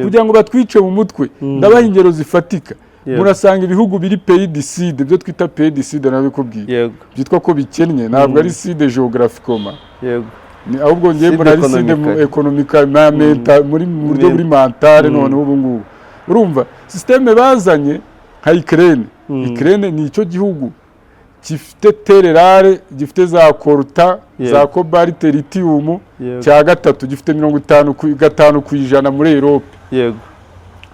kugira ngo batwice mu mutwe. Ndabaha ingero zifatika. Murasanga ibihugu biri pays du sud, ibyo twita pays du sud nabikubwiye, byitwa ko bikennye, ntabwo ari sud géographiquement, ahubwo ngiye muri ari sud économiquement, muri buryo buri mentale. None ubu ngubu urumva systeme bazanye nka Ukraine ni icyo gihugu gifite terre rare, gifite za coltan, za cobalt, lithium, cya gatatu gifite 55% muri Europe.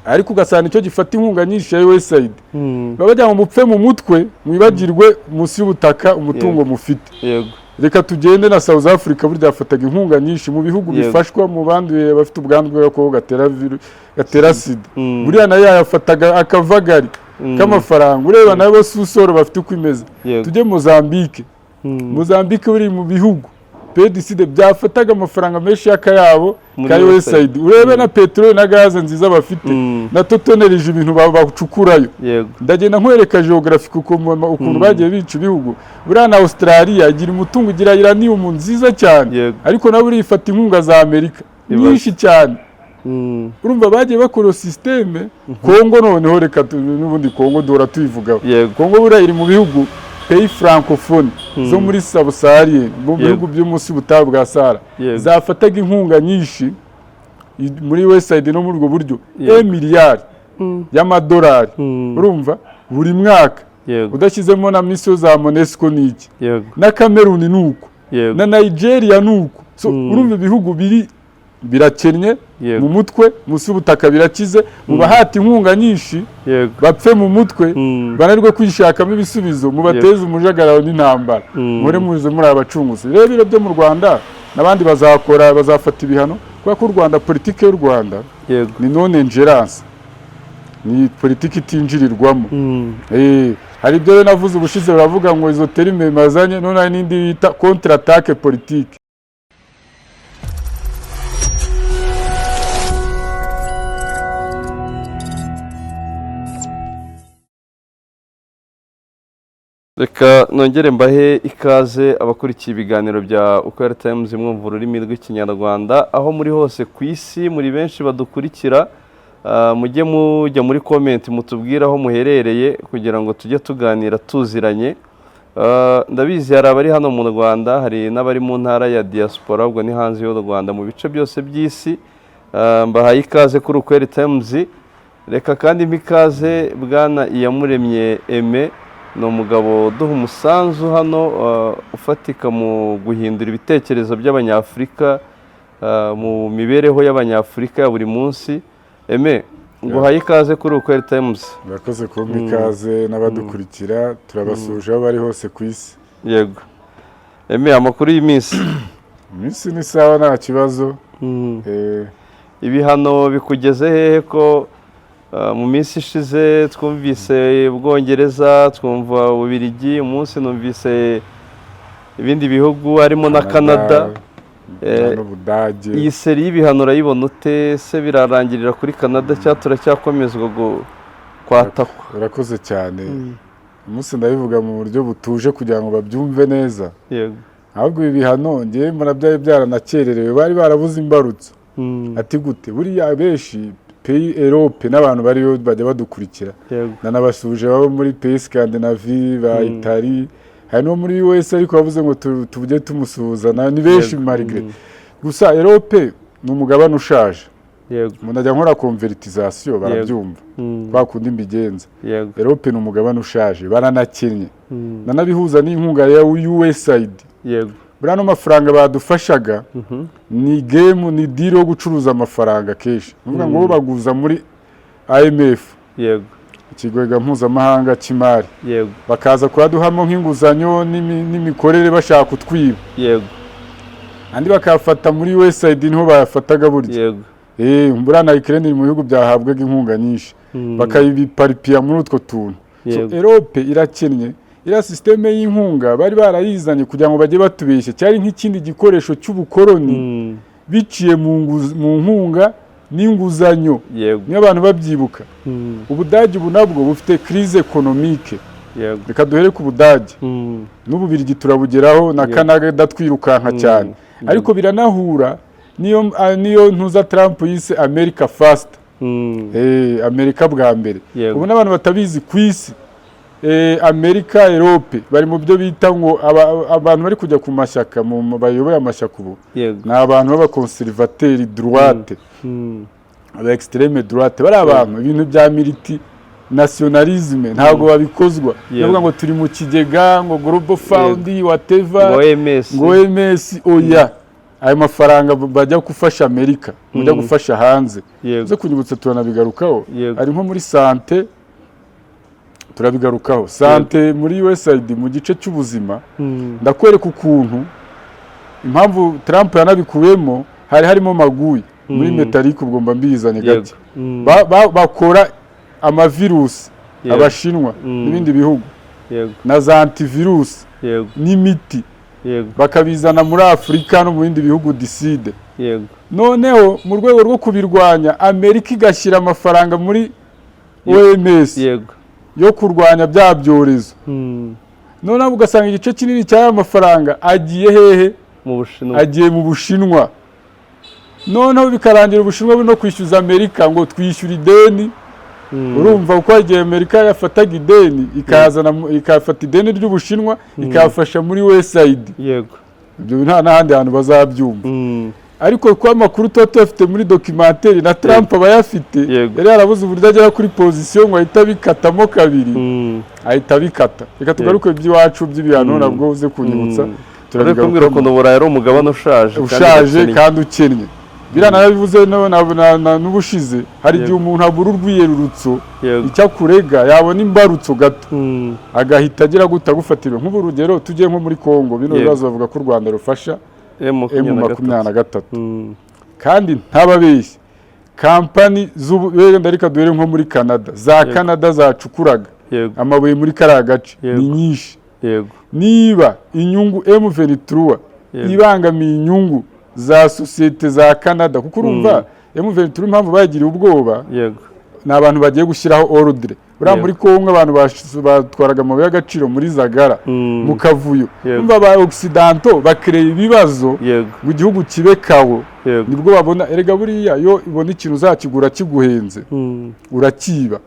Ariko ugasanga icyo gifata inkunga nyinshi ya USAID, babajya mu mupfe mu mutwe, mwibagirwe munsi y'ubutaka umutungo mufite. Reka tugende na South Africa, burya yafataga inkunga nyinshi mu bihugu bifashwa mu bandi bafite ubwandu bw'agakoko gatera sida. Buriya nayo yafataga akavagari k'amafaranga. Ureba nabo susoro bafite uko imeze. Tujye Mozambique. Mozambique buri mu bihugu PDCD byafataga amafaranga menshi y'akayabo ka USAID. Urebe na petrol na gaze nziza bafite, na totonerije ibintu bacukurayo. Ndagenda nkwereka geographic ukuntu bagiye bica ibihugu. Buriya na Australia igira umutungo, ugira uranium nziza cyane, ariko nabo urifata inkunga za Amerika nyinshi cyane. Urumva bagiye bakora systeme. Kongo noneho reka n'ubundi Kongo dora tuyivugaho. Kongo buriya iri mu bihugu pays francophone zo muri Sahara, mu bihugu byo munsi y'ubutayu bwa Sahara, zafataga inkunga nyinshi muri USAID no muri ubwo buryo 1 miliyari y'amadolari. Urumva buri mwaka, udashyizemo na mission za MONUSCO n'iki, na Cameroon nuko, na Nigeria nuko. So urumva ibihugu birakennye mu mutwe, munsi y'ubutaka birakize, mubahati inkunga nyinshi, bapfe mu mutwe, banarwe kwishakamo ibisubizo, mubateze umujagararo n'intambara, muri muze muri abacunguzi. Rero biro byo mu Rwanda nabandi bazafata ibihano, kuko u Rwanda, politike y'u Rwanda ni non ingerence, ni politike itinjirirwamo. Hari ibyo navuze ubushize, baravuga ngo izo terime mazanye, none hari n'indi bita contre attaque politique. Reka nongere mbahe ikaze abakurikiye ibiganiro bya UKR Times mwumva ururimi rw'ikinyarwanda, aho muri hose ku isi, muri benshi badukurikira. Mujye mujya muri comment mutubwira aho muherereye, kugira ngo tujye tuganira tuziranye. Ndabizi hari abari hano mu Rwanda, hari n'abari mu ntara ya diaspora, ubwo ni hanze y'u Rwanda, mu bice byose by'isi. Mbahaye ikaze kuri UKR Times. Reka kandi mpikaze bwana Iyamuremye Aime, ni umugabo duha umusanzu hano ufatika mu guhindura ibitekerezo by'Abanyafurika, mu mibereho y'Abanyafurika ya buri munsi. Aime, nguhaye ikaze kuri UKR Times. Murakoze kumpa ikaze n'abadukurikira, turabasuje aho bari hose ku isi. Yego. Aime, amakuru y'iminsi? Iminsi ni sawa, nta kibazo. Ibihano bikugeze hehe ko mu minsi ishize twumvise Ubwongereza, twumva Ububiligi, umunsi numvise ibindi bihugu harimo na Canada, n'Ubudage. Iyi seri y'ibihano urayibona ute? Se birarangirira kuri Canada cyangwa turacyakomezwa kwatakwa? Urakoze cyane. Umunsi ndabivuga mu buryo butuje kugira ngo babyumve neza. Ahubwo ibi bihano ngiye murabyaye byaranakererewe, bari barabuze imbarutso. Ati gute? Buriya benshi pays Europe n'abantu bariyo bajya badukurikira, nanabasuje babo muri pays Scandinavie, ba Italie, hari no muri US, ariko bavuze ngo tujye tumusuhuza. Ni benshi malgré. Gusa Europe ni umugabane ushaje. Umuntu ajya nkora convertisation barabyumva, bakundi mbigenza. Europe ni umugabane ushaje, baranakennye, nanabihuza n'inkunga ya USAID. Buriya n'amafaranga badufashaga ni game, ni deal yo gucuruza amafaranga kenshi. Nuvuga ngo baguza muri IMF, ikigwega mpuzamahanga cy'imari, bakaza kubaduhamo nk'inguzanyo n'imikorere bashaka kutwiba. Andi bakafata muri USAID, niho bayafataga burya. Buriya na Ukraine mu bihugu byahabwaga inkunga nyinshi, bakayibiparipia muri utwo tuntu. So Europe irakennye. Ira systeme y'inkunga bari barayizanye kugira ngo bajye batubeshye, cyari nk'ikindi gikoresho cy'ubukoroni biciye mu nkunga n'inguzanyo. Niyo abantu babyibuka. Ubudage ubu nabwo bufite crise économique. Reka duhere ku Budage. N'Ububiligi turabugeraho, na Canada twirukanka cyane. Ariko biranahura niyo ntuza Trump yise America First. Amerika bwa mbere. Ubu n'abantu batabizi ku isi, Amerika, Europe bari mu byo bita ngo abantu bari kujya ku mashyaka bayoboye amashyaka ubu ni abantu b'abakonservateri droite, aba extreme droite, bari abantu ibintu bya militi nationalisme ntabwo babikozwa. Navuga ngo turi mu kigega ngo Global Fund whatever ngo OMS oya, ayo mafaranga bajya gufasha Amerika, bajya gufasha hanze. Zo kunyibutsa turanabigarukaho, ari nko muri sante turabigarukaho, sante muri USAID mu gice cy'ubuzima. Ndakwereka ukuntu impamvu Trump yanabikuyemo, hari harimo maguyi muri metalike, ubwo mba mbizanye gake. Bakora amavirusi abashinwa n'ibindi bihugu na za antivirus n'imiti bakabizana muri Afurika no mu bindi bihugu diside. Noneho mu rwego rwo kubirwanya, Amerika igashyira amafaranga muri OMS yo kurwanya bya byorezo. Noneho ugasanga igice kinini cy'aya mafaranga agiye hehe? Agiye mu Bushinwa. Noneho bikarangira Ubushinwa buno kwishyuza Amerika ngo twishyura ideni. Urumva uko igihe Amerika yafataga ideni ikafata ideni ry'Ubushinwa ikafasha muri USAID. Ibyo nta n'ahandi hantu bazabyumva. Ariko kwa makuru tuba tuyafite muri documentaire na Trump aba yafite, yari yarabuze uburyo agera kuri position ngo ahita bikatamo kabiri, ahita bikata. Reka tugaruke iby'iwacu by'ibihano nabwo uze kunyibutsa. Turabigaruka ko Burayi ari umugabane ushaje kandi ukennye. Biranarabivuze n'ubushize, hari igihe umuntu abura urwiyerurutso icyo akurega, yabona imbarutso gato agahita agira guta gufatira. Nk'ubu urugero tugiye nko muri Kongo, bino bibazo bavuga ko u Rwanda rufasha M23, kandi ntababeshye kampani wenda reka duhere nko muri Canada, za Canada zacukuraga amabuye muri kariya gace ni nyinshi. Niba inyungu M23 ibangamiye inyungu za sosiyete za Canada, kuko urumva M23 impamvu bagiriye ubwoba ni abantu bagiye gushyiraho ordre. Buriya muri Kongo abantu batwaraga amabuye y'agaciro muri Zagara mu kavuyo, umva ba Occidentaux bakreye ibibazo mu gihugu kibe kawo, nibwo babona erega buriya yo ibona ikintu uzakigura kiguhenze urakiba.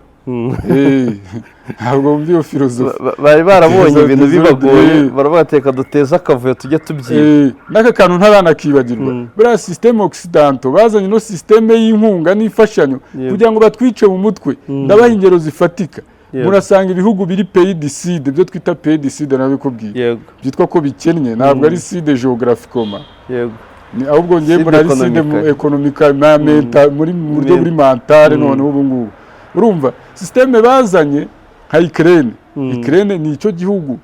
Ntabwo mbiyo filozofi bari barabonye ibintu bibagoye, barabateka duteza akavuyo tujye tubyiba. N'aka kantu ntaranakibagirwa, buriya systeme Occidentaux bazanye no systeme y'inkunga n'imfashanyo kugira ngo batwice mu mutwe. Ndabaha ingero zifatika. Murasanga ibihugu biri pays du sud, byo twita pays du sud nabikubwiye, byitwa ko bikennye, ntabwo ari sud géographiquement, ahubwo ngiye muri ari sud économiquement, muri buryo buri mentale. None ubu ngubu urumva systeme bazanye nka Ukraine ni icyo gihugu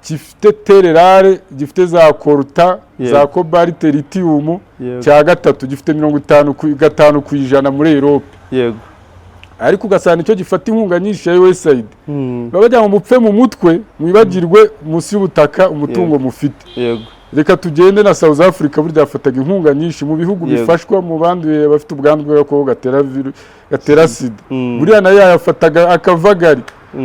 gifite terre rare, gifite za coltan, za cobalt, lithium cya gatatu, gifite 55% muri Europe. Ariko ugasanga icyo gifata inkunga nyinshi ya USAID, babajya mu mupfe mu mutwe, mwibagirwe munsi y'ubutaka umutungo mufite. Reka tugende na South Africa, burya yafataga inkunga nyinshi mu bihugu bifashwa mu bandi bafite ubwandu bw'agakoko gatera sida. Buriya nayo yafataga akavagari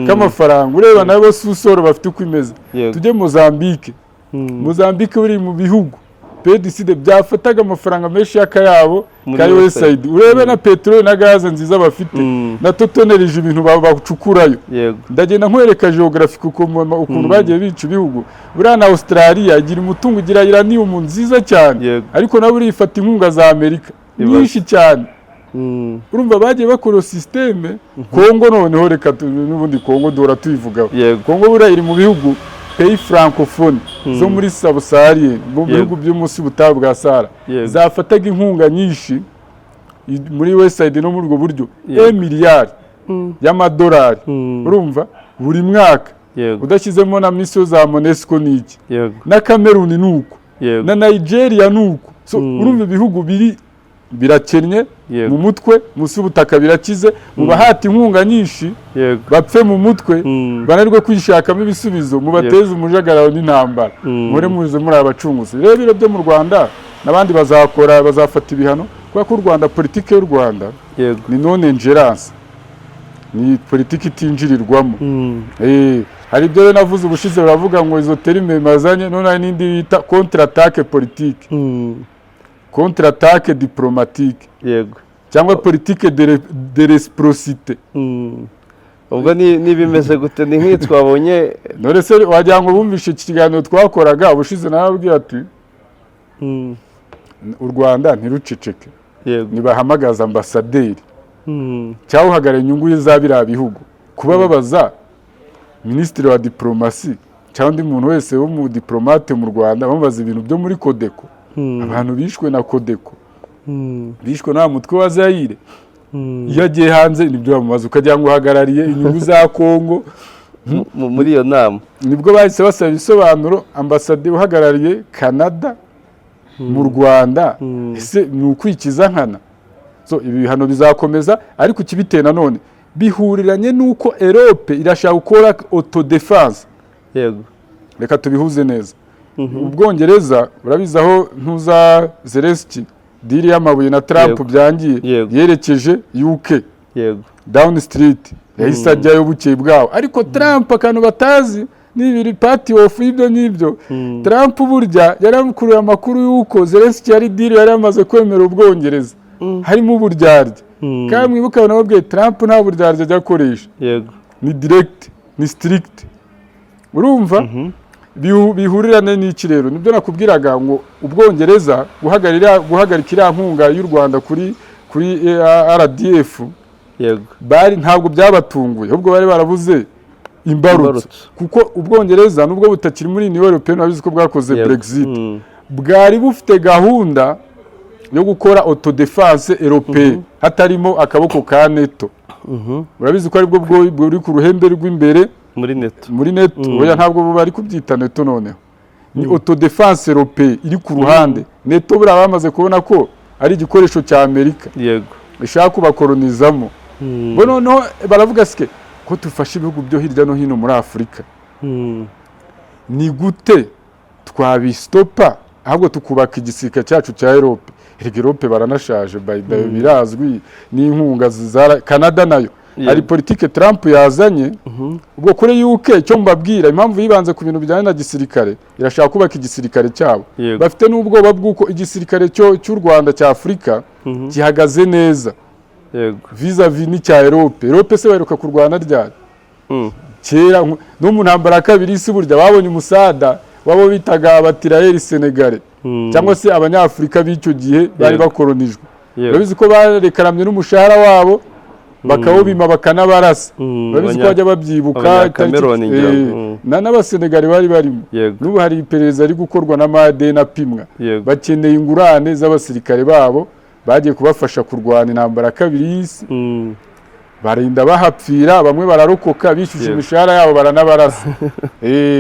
k'amafaranga. Ureba nabo susoro bafite uko imeze. Tujye Mozambique buri mu bihugu PDCD byafataga amafaranga menshi y'akayabo ka USAID. Urebe na petrol na gaze nziza bafite na totonerije ibintu bacukurayo. Ndagenda nkwereka geographic ukuntu bagiye bica ibihugu. Buriya na Australia igira umutungo, igira uranium nziza cyane, ariko nabo ifata inkunga za Amerika nyinshi cyane. Urumva bagiye bakora systeme. Kongo noneho reka n'ubundi Kongo dora tuyivugaho. Kongo buriya iri mu bihugu pays francophone zo muri Sahara, mu bihugu byo munsi y'ubutayu bwa Sahara, zafataga inkunga nyinshi muri USAID no muri ubwo buryo miliyari y'amadolari. Urumva buri mwaka, udashyizemo na mission za MONUSCO n'iki, na Cameroon nuko, na Nigeria nuko. So urumva ibihugu birakennye mu mutwe, munsi y'ubutaka birakize, mubahati inkunga nyinshi bapfe mu mutwe, banarwe kwishakamo ibisubizo, mubateze umujagararo n'intambara, muri muze muri abacunguzi. Rero biro byo mu Rwanda nabandi bazafata ibihano, kuko ko u Rwanda, politike y'u Rwanda ni non ingerence, ni politike itinjirirwamo. Hari ibyo navuze ubushize, baravuga ngo izo terime mazanye, none hari n'indi bita contre attaque politique, contre attaque diplomatique. cyangwa politike de reciprocité. ubwo n'ibimeze gute ni nk'iyi twabonye none se wagira ngo bumvishe ikiganiro twakoraga ubushize nababwiye ati u Rwanda ntiruceceke nibahamagaza ambasaderi cyangwa uhagarariye inyungu za biriya bihugu kuba babaza minisitiri wa diplomasi cyangwa undi muntu wese w'umudiplomate mu Rwanda bamubaza ibintu byo muri Codeco. Abantu bishwe na Codeco, bishwe na mutwe wa Zaire, iyo agiye hanze nibyo bamubaza, ukagira ngo uhagarariye inyungu za Kongo muri iyo nama. Nibwo bahise basaba ibisobanuro ambasaderi uhagarariye Canada mu Rwanda, ese ni ukwikiza nkana. So ibi bihano bizakomeza, ariko kibiteye nanone bihuriranye nuko Europe irashaka gukora autodefense. Yego, reka tubihuze neza. Ubwongereza urabizaho ntuza Zelensky diri y'amabuye na Trump byangiye yerekeje UK. Yego, Down Street yahise ajyayo bukeye bwaho, ariko Trump akantu batazi n'ibiri party of ibyo n'ibyo. Trump burya yaramukuruye amakuru yuko Zelensky yari diri yari amaze kwemera Ubwongereza harimo uburyarya. Kandi mwibuka nababwiye Trump nta buryarya ajya akoresha. Yego, ni direct ni strict. Urumva bihurirane n'iki rero? Nibyo nakubwiraga ngo Ubwongereza guhagarika nkunga y'u Rwanda kuri RDF. Yego, bari ntabwo byabatunguye, ahubwo bari barabuze imbarutso, kuko Ubwongereza nubwo butakiri muri Union Européenne wabizi ko bwakoze Brexit, bwari bufite gahunda yo gukora autodefense européenne hatarimo akaboko ka NATO. Urabizi ko aribwo buri ku ruhembe rw'imbere muri NATO. Oya, ntabwo bari kubyita NATO noneho, ni autodefense européenne iri ku ruhande. NATO buri bamaze kubona ko ari igikoresho cya Amerika. Yego, ishaka kubakolonizamo. Bo noneho baravuga sike ko tufashe ibihugu byo hirya no hino muri Afurika, ni gute twabistopa ahubwo tukubaka igisirikare cyacu cya Europe. Europe baranashaje birazwi, n'inkunga zizara Canada nayo hari politike Trump yazanye. Ubwo kuri UK cyo mbabwira impamvu yibanze ku bintu bijyanye na gisirikare, irashaka kubaka igisirikare cyabo. Bafite n'ubwoba bw'uko igisirikare cy'u Rwanda cya Afurika gihagaze neza vis-a-vis n'icya Europe. Europe se baheruka kurwana ryari? Kera no mu ntambara ya kabiri isi burya babonye umusada wabo bitaga abatirayeri Senegal cyangwa se abanyafurika b'icyo gihe bari bakolonijwe. Urabizi ko barekaramye n'umushahara wabo bakawubima bakanabarasa. Urabizi ko bajya babyibuka n'abasenegali bari barimo. N'ubu hari iperereza ari gukorwa n'amadeni apimwa. Bakeneye ingurane z'abasirikare babo bagiye kubafasha kurwana intambara ya kabiri y'isi. Barinda bahapfira, bamwe bararokoka bishyushye imishahara yabo baranabarasa.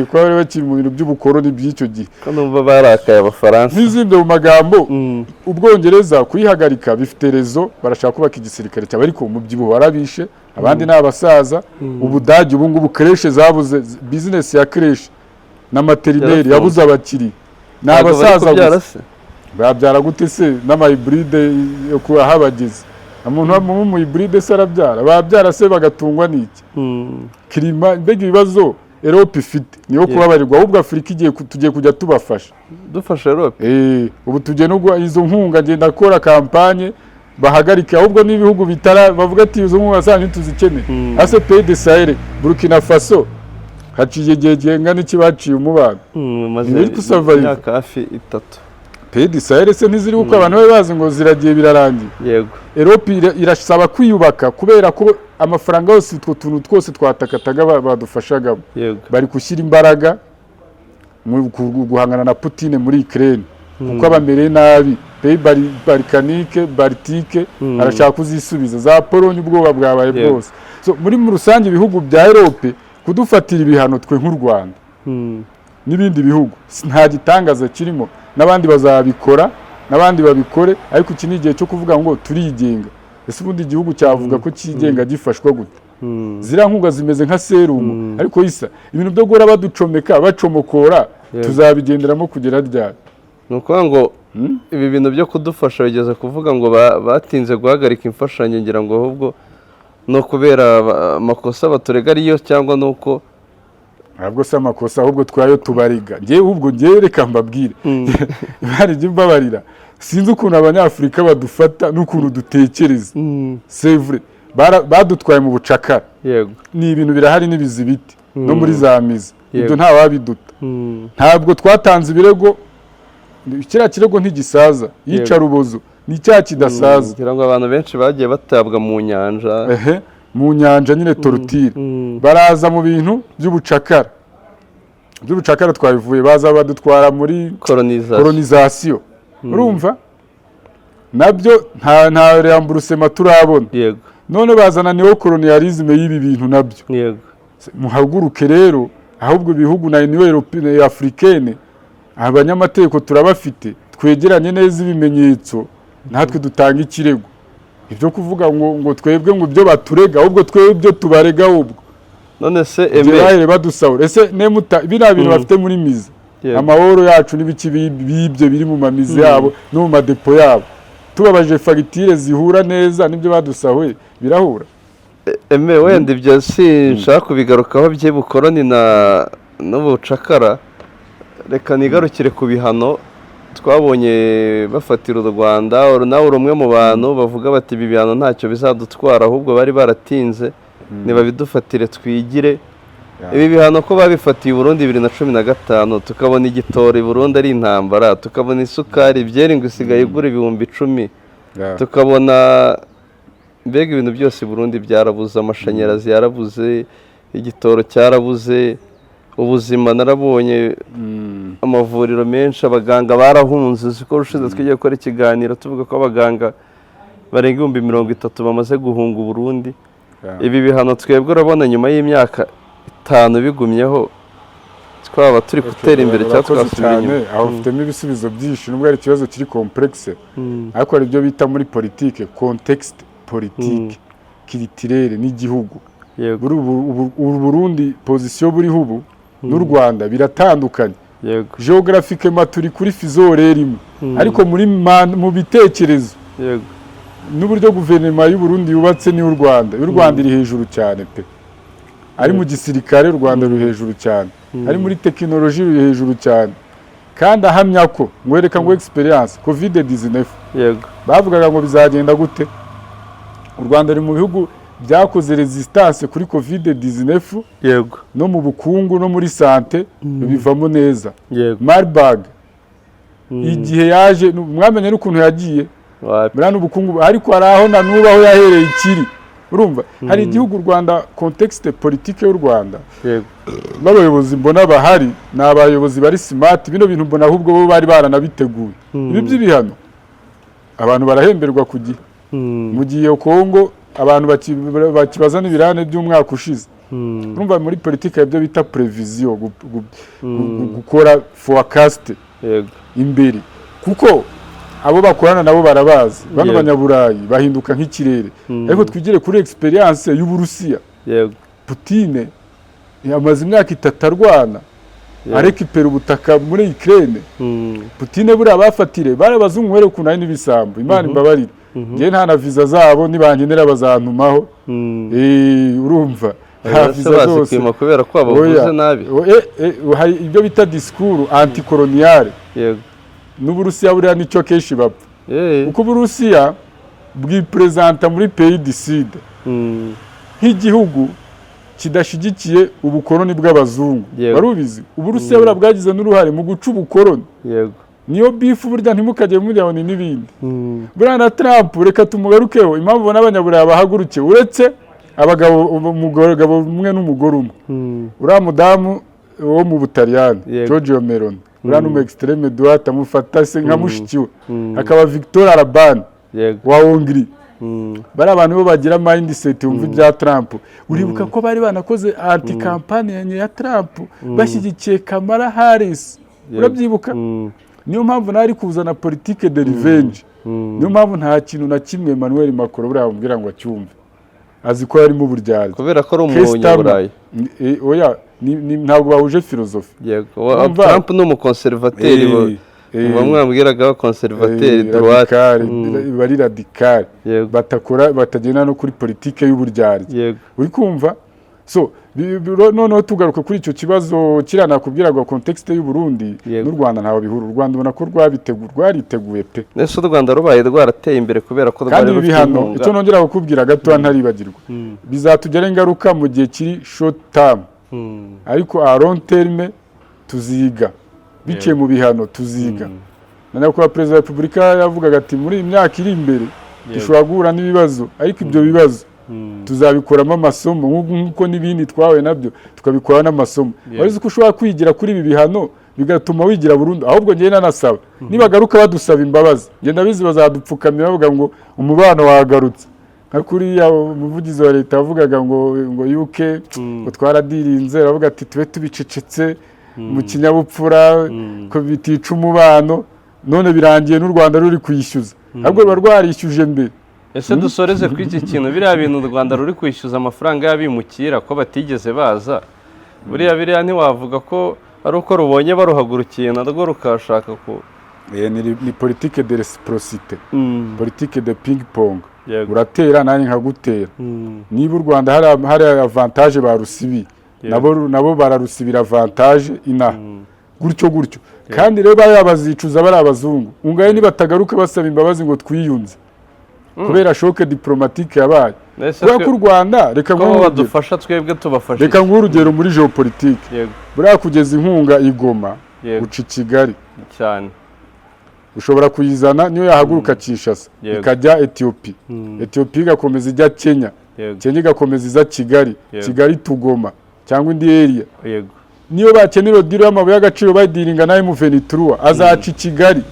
Ko bari bakiri mu bintu by'ubukoroni by'icyo gihe. Ko numva barakaye Abafaransa. N'izindi mu magambo, Ubwongereza kuyihagarika bifite rezo, barashaka kubaka igisirikare cyabo, ariko umubyibuho warabishe, abandi ni abasaza. Ubudage ubu ngubu creche zabuze, business ya creche na materineri yabuze abakiri. Ni abasaza gusa. Babyara gute se n'amahybride yo kuhabageze? Umuntu mu hybride se arabyara, babyara se bagatungwa n'iki? Klima mbega ibibazo Europe ifite niyo kubabarirwa, ahubwo Afurika tugiye kujya tubafasha, dufasha Europe. Ubu tugiye no izo nkunga ngenda akora kampanye bahagarike, ahubwo n'ibihugu bitara bavuga ati izo nkunga zanyu tuzikeneye. Ase pays de Sahel, Burkina Faso haciye genga n'ikibaciye umubano. Ni kusava imyaka hafi 3. Pays de Sahel se ntiziri uko abantu bari bazi ngo ziragiye birarangiye. Yego, Europe irasaba kwiyubaka kubera ko amafaranga yose utwo tuntu twose twatakataga badufashaga. Bari gushyira imbaraga mu guhangana na Putin muri Ukraine, kuko abamereye nabi. Pays Baltique arashaka kuzisubiza, za Pologne ubwoba bwabaye bwose. So muri rusange ibihugu bya Europe kudufatira ibihano twe nk'u Rwanda n'ibindi bihugu nta gitangaza kirimo, n'abandi bazabikora n'abandi babikore, ariko iki ni igihe cyo kuvuga ngo turigenga. Ese ubundi igihugu cyavuga ko kigenga gifashwa gute? Zira nkunga zimeze nka serumu, ariko isa ibintu byo gora baducomeka bacomokora tuzabigenderamo kugera ryari? Nuko ngo ibi bintu byo kudufasha bigeze kuvuga ngo batinze guhagarika imfashanyo, ngira ngo ahubwo no kubera amakosa baturega ariyo, cyangwa nuko ntabwo se amakosa ahubwo twayo tubariga. Ngewe ahubwo reka mbabwire bari mbabarira sinzi ukuntu abanyafurika badufata n'ukuntu dutekereza sevure badutwaye mu bucakara ni ibintu birahari n'ibizibiti no muri za mizi ibyo nta wabiduta ntabwo twatanze ibirego kiriya kirego ntigisaza yica rubozo ni icyaha kidasaza kugira ngo abantu benshi bagiye batabwa mu nyanja mu nyanja nyine torutire baraza mu bintu by'ubucakara twabivuye baza badutwara muri kolonizasiyo urumva nabyo nta ramburusema turabona none bazana neokolonialisme y'ibi bintu nabyo muhaguruke rero ahubwo ibihugu na Union Africaine abanyamategeko turabafite twegeranye neza ibimenyetso natwe dutanga ikirego ibyo kuvuga ngo twebwe ngo ibyo baturega ahubwo twebwe ibyo tubarega ahubwo none se eme badusahura ese nemuta biriya bintu bafite muri mizi amahoro yacu n'ibiki bibye biri mu mamizi yabo no mu madepo yabo tubabaje fagitire zihura neza n'ibyo badusahuye birahura eme wenda ibyo sinshaka kubigarukaho by'ubukoroni n'ubucakara reka nigarukire ku bihano twabonye bafatira u Rwanda nawe uri umwe mu bantu bavuga bati ibi bihano ntacyo bizadutwara ahubwo bari baratinze nibabidufatire twigire ibi bihano ko babifatiye Burundi 2015 tukabona igitoro Burundi ari intambara tukabona isukari byeri ngo isigaye igura ibihumbi 10 tukabona mbega ibintu byose Burundi byarabuze amashanyarazi yarabuze igitoro cyarabuze ubuzima narabonye amavuriro menshi abaganga barahunze siko rushize twigiye gukora ikiganiro tuvuga ko abaganga barenga 30 bamaze guhunga Burundi ibi bihano twebwe urabona nyuma y'imyaka 5 bigumyeho twaba turi gutera imbere cyangwa twasubira inyuma aho ufitemo ibisubizo byinshi nubwo ari ikibazo kiri complexe ariko ari byo bita muri politique context politique kiritirere n'igihugu Burundi position buri hubu n'u Rwanda biratandukanye geographiquement turi kuri fizore rimwe ariko muri mu bitekerezo n'uburyo guverinoma y'u Burundi yubatse ni u Rwanda iri hejuru cyane pe ari mu gisirikare u Rwanda ruri hejuru cyane ari muri tekinoloji ruri hejuru cyane kandi ahamya ko ngwereka ngo experience covid-19 bavugaga ngo bizagenda gute u Rwanda ari mu bihugu byakoze resistance kuri covid-19 no mu bukungu no muri sante bivamo neza Marburg igihe yaje mwamenye n'ukuntu yagiye muri ubukungu ariko araho na nubaho yahereye ikiri urumva hari igihugu u Rwanda contexte politique y'u Rwanda n'abayobozi mbona bahari n'abayobozi bari smart bino bintu mbona ahubwo bo bari baranabiteguye ibi by'ibihano abantu barahemberwa ku gihe mu gihe Kongo abantu bakibaza n'ibirane by'umwaka ushize urumva muri politique ibyo bita prevision gukora forecast imbere kuko abo bakorana nabo barabazi bano banyaburayi bahinduka nk'ikirere ariko twigire kuri experience y'Uburusiya Putin yamaze imyaka 3 arwana arekipera ubutaka muri Ukraine Putin buri abafatire barabazungu were kunani n'ibisambo Imana imbabarira ngiye nta na visa zabo nibanyenera bazantumaho urumva visa zose kubera ko abavuze nabi hari ibyo bita discours anticoloniale n'Uburusiya buriya nicyo keshi bapfa uko Uburusiya bwipresenta muri pays du sud nk'igihugu kidashigikiye ubukoroni bw'abazungu barubizi Uburusiya buriya bwagize n'uruhare mu guca ubukoroni niyo bifu burya ntimukajye miliyoni n'ibindi buriya na Trump reka tumugarukeho impamvu n'abanyaburaya bahaguruke uretse umugabo umwe n'umugore umwe uriya mudamu wo mu Butaliyani Giorgio Meloni uriya n'umu extreme droite amufata se nka mushikiwe akaba Victor Orban wa Hongrie bari abantu bo bagira mindset umva ibya Trump uribuka ko bari banakoze anti campagne ya Trump bashyigikiye Kamala Harris urabyibuka niyo mpamvu nari kuzana politique de revenge niyo mpamvu nta kintu na kimwe Emmanuel Macron buriya bambwira ngo acyumve azi ko yarimo uburyarya kubera ko ari umunyaburayi oya ntabwo bahuje filozofi Trump ni umukonservateri bamwambwiraga konservateri droite bari radical batagenda no kuri politique y'uburyarya uri kumva so noneho tugaruka kuri icyo kibazo kiriya nakubwiraga kontekste y'u Burundi n'u Rwanda ntaho bihura. U Rwanda ubona ko rwariteguye pe. Nese u Rwanda rubaye rwarateye imbere kubera ko rwari rufite inkunga. Icyo nongera kukubwira gato ntaribagirwa, bizatugera ingaruka mu gihe kiri short term, ariko a long term tuziga biciye mu bihano tuziga. Nanya ko Perezida wa Repubulika yavugaga ati muri imyaka iri imbere dushobora guhura n'ibibazo, ariko ibyo bibazo tuzabikoramo amasomo nk'uko n'ibindi twawe nabyo tukabikora n'amasomo. Wari ko ushobora kwigira kuri ibi bihano bigatuma wigira burundu. Ahubwo njye nanasaba nibagaruka badusaba imbabazi, njye ndabizi bazadupfukamira bavuga ngo umubano wagarutse, nka kuriya umuvugizi wa leta yavugaga ngo UK ngo twaradirinze, aravuga ati tube tubicecetse mu kinyabupfura ko bitica umubano, none birangiye n'u Rwanda ruri kwishyuza. Ahubwo ruba rwarishyuje mbere. Ese dusoreze kuri iki kintu, biriya bintu u Rwanda ruri kwishyuza amafaranga y'abimukira ko batigeze baza, biriya ntiwavuga ko ari uko rubonye baruhagurukiye narwo rukashaka ko ni politique de réciprocité, politique de ping pong. Uratera nanjye nkagutera. Niba u Rwanda hari avantage barusibiye, nabo bararusibira avantage inaha gutyo. Kandi rero bazicuza bari abazungu, ungaye nibatagaruka basaba imbabazi ngo twiyunze kubera shoke diplomatique yabaye. Kubera ko u Rwanda reka ngo badufasha twebwe tubafasha. Reka ngo urugero muri geopolitique, buriya kugeza inkunga igoma guca Kigali cyane, ushobora kuyizana niyo yahaguruka Kinshasa ikajya Ethiopia, Ethiopia igakomeza ijya Kenya, Kenya igakomeza iza Kigali, Kigali tugoma cyangwa indi area. Niyo bakenera diro y'amabuye y'agaciro bayidiringa na M23 azaca Kigali.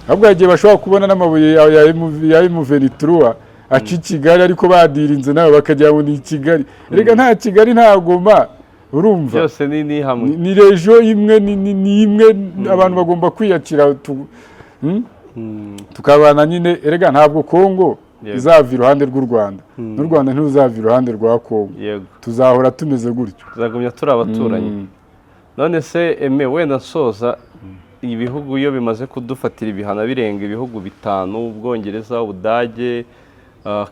Ahubwo yagiye bashobora kubona n'amabuye ya M23 aca Kigali, ariko badirinze nawe bakajya ngo ni Kigali. Erega nta Kigali nta Goma, urumva byose ni hamwe, ni region imwe, ni imwe. Abantu bagomba kwiyakira tukabana nyine. Erega ntabwo Kongo izava iruhande rw'u Rwanda, n'u Rwanda ntuzava iruhande rwa Kongo. Tuzahora tumeze gutyo, tuzagumya turi abaturanyi. None se wenda nsoza, ibihugu iyo bimaze kudufatira ibihano birenga ibihugu 5, Ubwongereza, Ubudage,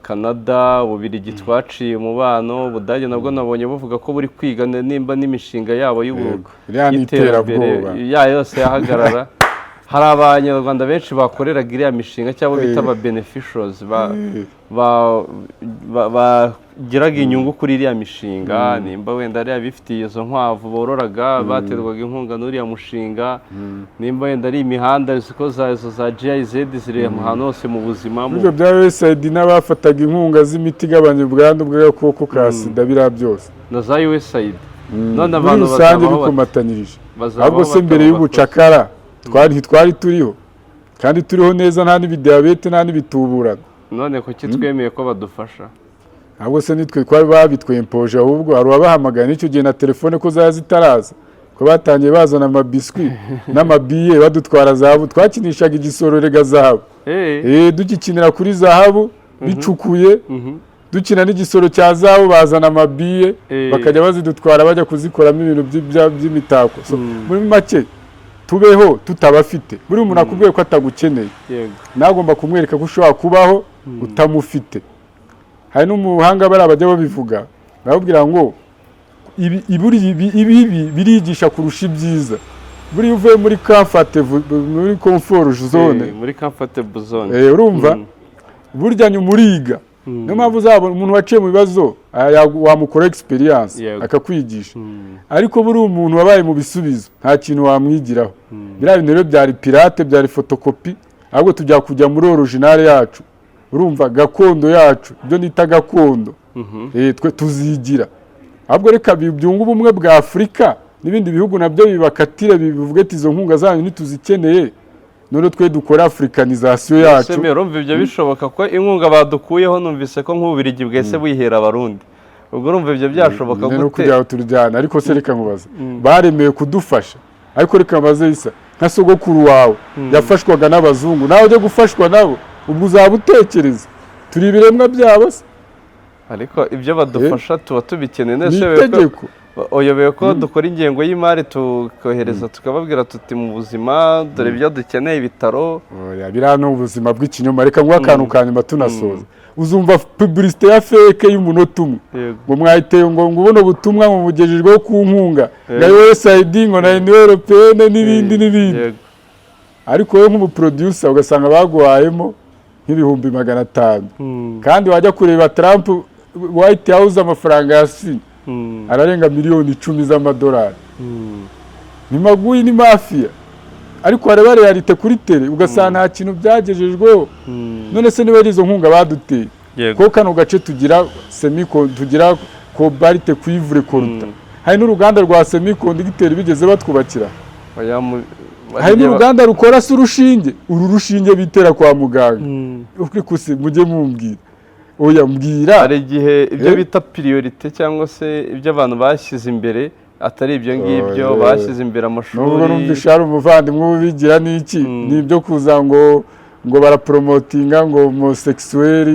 Canada, Ububirigi twaciye umubano. Ubudage nabwo nabonye buvuga ko buri kwiga nimba n'imishinga yabo y'iterabwoba yose yahagarara. Hari abanyarwanda benshi bakoreraga iriya mishinga cyangwa bita aba beneficiaries bagiraga inyungu kuri iriya mishinga. Nimba wenda ari abifitiye izo nkwavu bororaga baterwaga inkunga n'uriya mushinga, nimba wenda ari imihanda ziko za GIZ ziri ahantu hose mu buzima. Ibyo bya USAID n'abafataga inkunga z'imiti igabanya ubwandu bw'agakoko ka sida biriya byose na za USAID, none abantu bikomatanyirije. Ahubwo se mbere y'ubucakara twari turiho, kandi turiho neza, nta n'ibidiyabete nta n'ibituburana. None kuki twemeye ko badufasha? Ahubwo se nitwe twari babitwempoje, ahubwo hari abahamagaye n'icyo gihe na telefone ko zaba zitaraza, ko batangiye bazana amabiswi n'amabiye badutwara zahabu. Twakinishaga igisoro rega zahabu, dugikinira kuri zahabu bicukuye, dukina n'igisoro cya zahabu bazana amabiye bakajya bazidutwara bajya kuzikoramo ibintu by'imitako. Muri make tubeho tutabafite. Buri umuntu akubwiye ko atagukeneye, nagomba kumwereka ko ushobora kubaho utamufite. Hari n'umuhanga bari abajya babivuga, barabwira ngo ibi birigisha kurusha ibyiza. Buri uvuye muri comfort zone, muri comfortable zone, urumva burya nyuma uriga. Niyo mpamvu uzabona umuntu waciye mu bibazo wamukora experience akakwigisha, ariko buri umuntu wabaye mu bisubizo nta kintu wamwigiraho. Biriya bintu rero byari pirate, byari fotokopi. Ahubwo tujya kujya muri original yacu, urumva gakondo yacu, ibyo nita gakondo twe tuzigira. Ahubwo reka byunga ubumwe bwa Afurika n'ibindi bihugu nabyo bibakatire, bivuge ati izo nkunga zanyu ntituzikeneye, none twe dukora africanization yacu. Ese urumva ibyo bishoboka ko inkunga badukuyeho? Numvise ko nk'Ububirigi bwese bwihera Abarundi, ubwo urumva ibyo byashoboka gute? No kujya turujyana. Ariko se reka nkubaza, baremeye kudufasha, ariko reka mbaze isa nka sogokuru wawe yafashwaga n'abazungu, nawe ujye gufashwa nabo, ubwo uzaba utekereza turi ibiremwa byabo se? Ariko ibyo badufasha tuba tubikeneye. Nese uyobewe ko dukora ingengo y'imari tukohereza tukababwira tuti mu buzima dore ibyo dukeneye ibitaro. Biriya ni ubuzima bw'ikinyoma. Reka nguhe akantu ka nyuma tunasoza. Uzumva publicité ya fake y'umunota umwe ngo mwahiteye ngo ubuno butumwa mu bugejejweho ku nkunga na USAID ngo na Union Européenne n'ibindi. Ariko wowe nk'umuproducer ugasanga baguhayemo nk'ibihumbi 500 kandi wajya kureba Trump White House amafaranga yasinye ararenga miliyoni 10 z'amadolari. Ni maguyi ni mafia. Ariko wareba realite kuri tele ugasanga nta kintu byagejejweho. None se niba izo nkunga baduteye ko kano gace tugira tugira cobalt cuivre coltan. Hari n'uruganda rwa semiconducteur bigeze batwubakira. Hari n'uruganda rukora surushinge. Uru rushinge bitera kwa muganga. Ukuri mujye mumbwira. Oya mbwira. Hari igihe ibyo bita priorite cyangwa se ibyo abantu bashyize imbere atari ibyo ngibyo bashyize imbere amashuri. Nubwo numvishara umuvandimwe ubigira n'iki nibyo kuza ngo barapromotinga ngo homosexuel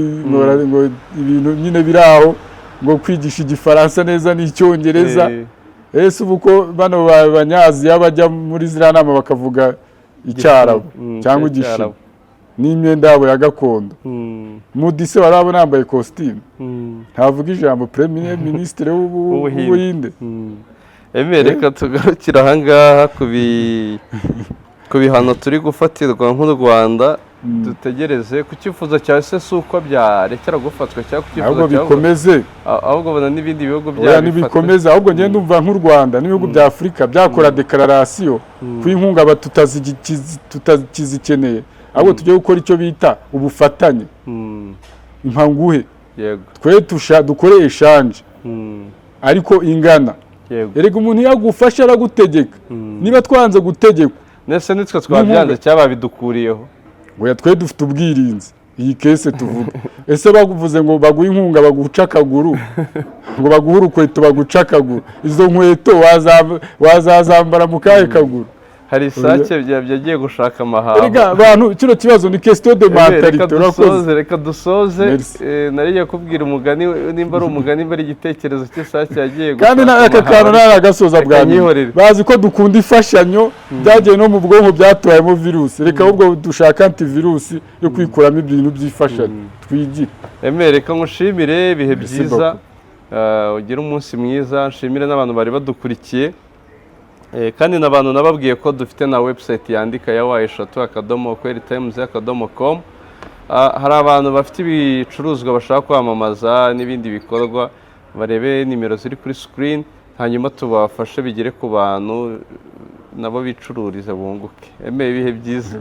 ngo ibintu nyine biraho ngo kwigisha igifaransa neza n'icyongereza. Ese ubuko bano banyaziya bajya muri ziriya nama bakavuga icyarabu cyangwa igishinwa n'imyenda yabo ya gakondo. Mudise warabona yambaye costume ntavuga ijambo premier ministre w'Ubuhinde. Reka tugarukira ahangaha ku bihano turi gufatirwa nk'u Rwanda. Dutegereze ku cyifuzo cyawe se si uko byarekera gufatwa cyangwa ku cyifuzo cyawe bikomeze ahubwo bona n'ibindi bihugu bikomeza. Ahubwo ngende ndumva nk'u Rwanda n'ibihugu bya Afurika byakora declaration ku inkunga tutazikeneye ahubwo tujye gukora icyo bita ubufatanye impanguhe. Twe dukore eshanje ariko ingana. Erega umuntu yagufasha aragutegeka. Niba twanze gutegekwa nese nitwe twabyanze cyaba bidukuriyeho. Oya twe dufite ubwirinzi. Iyi kese tuvuga ese baguvuze ngo baguha inkunga baguca akaguru ngo baguha urukweto baguca akaguru, izo nkweto wazazambara mu kahe kaguru? Hari isake byagiye gushaka amahamba. Erega abantu kino kibazo ni question de mentalité. Reka dusoze nariye kubwira umugani nimba ari umugani bari igitekerezo cy'isake yagiye gushaka. Kandi aka kantu n'agasoza bwa bazi ko dukunda ifashanyo byagiye no mu bwonko byatwayemo virusi. Reka ahubwo dushaka antivirus yo kwikuramo ibintu by'ifashanyo twigire. Reka ngushimire ibihe byiza ugira umunsi mwiza. Nshimire n'abantu bari badukurikiye. Kandi n'abantu nababwiye ko dufite na website yandika ya wa3times.com. Hari abantu bafite ibicuruzwa bashaka kwamamaza n'ibindi bikorwa, barebe nimero ziri kuri screen hanyuma tubafashe bigere ku bantu nabo bicururiza bunguke. Ibihe byiza.